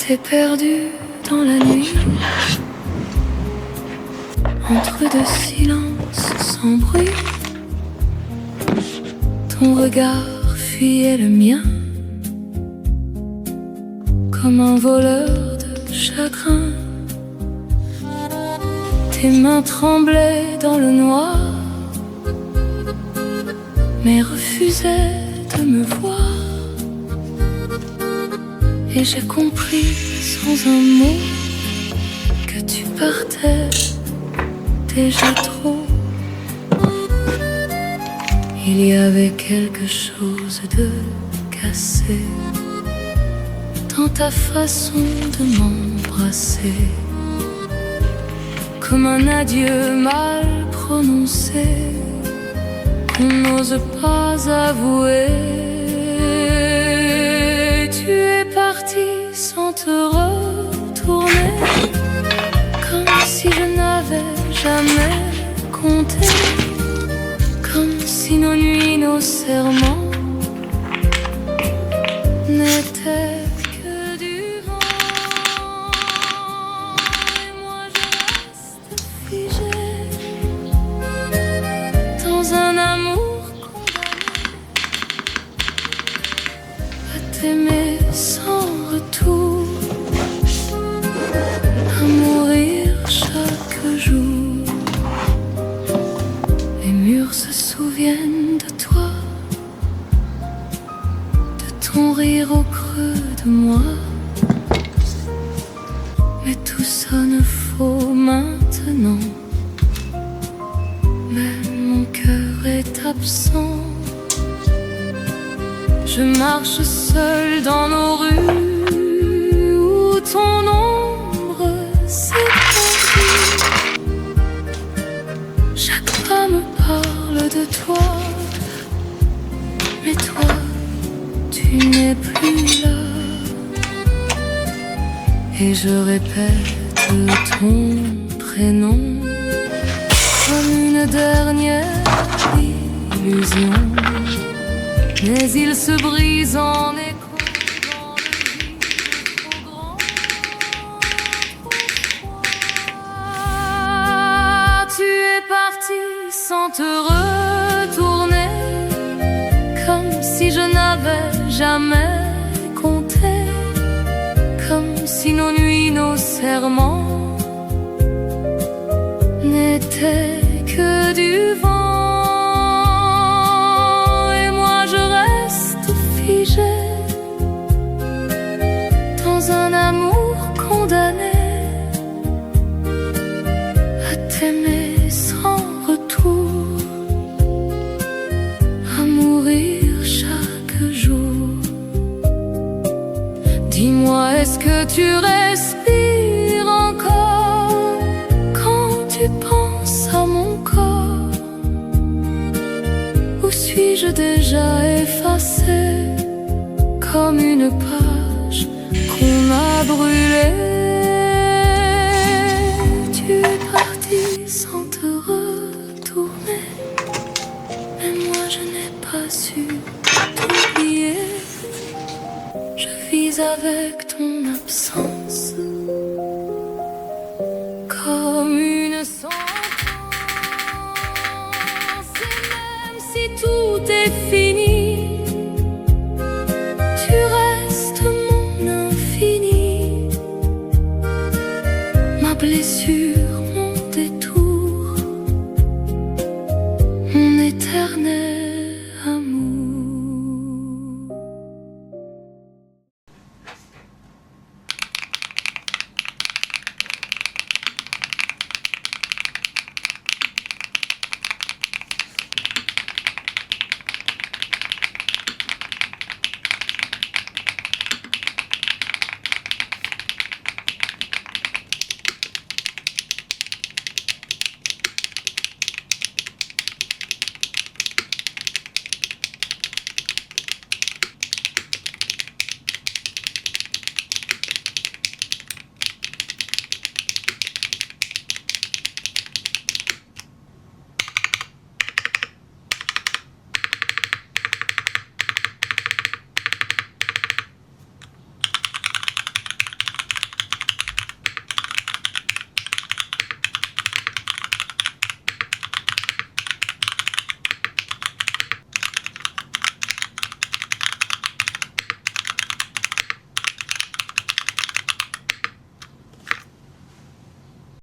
T'es perdu dans la nuit, entre deux silences sans bruit. Ton regard fuyait le mien, comme un voleur de chagrin. Tes mains tremblaient dans le noir, mais refusaient de me voir. Et j'ai compris sans un mot que tu partais déjà trop. Il y avait quelque chose de cassé dans ta façon de m'embrasser, comme un adieu mal prononcé qu'on n'ose pas avouer. Tu es parti sans te retourner, comme si je n'avais jamais compté, comme si nos nuits, nos serments n'étaient que du vent. Et moi je reste figée dans un amour condamné à t'aimer sans retour, à mourir chaque jour. Les murs se souviennent de toi, de ton rire au creux de moi. Mais tout sonne faux maintenant, même mon cœur est absent. Je marche seule dans nos rues où ton ombre s'est perdue. Chaque pas me parle de toi, mais toi, tu n'es plus là. Et je répète ton prénom comme une dernière illusion. Mais il se brise en écho dans le vide trop grand, trop froid. Tu es parti sans te retourner, comme si je n'avais jamais compté, comme si nos nuits, nos serments n'étaient que du vent. Dans un amour condamné à t'aimer sans retour, à mourir chaque jour. Dis-moi, est-ce que tu respires encore quand tu penses à mon corps? Ou suis-je déjà effacée comme une page qu'on a brûlée? Tu es parti sans te retourner, mais moi je n'ai pas su t'oublier. Je vis avec ton absence comme une sentence. Et même si tout est fini,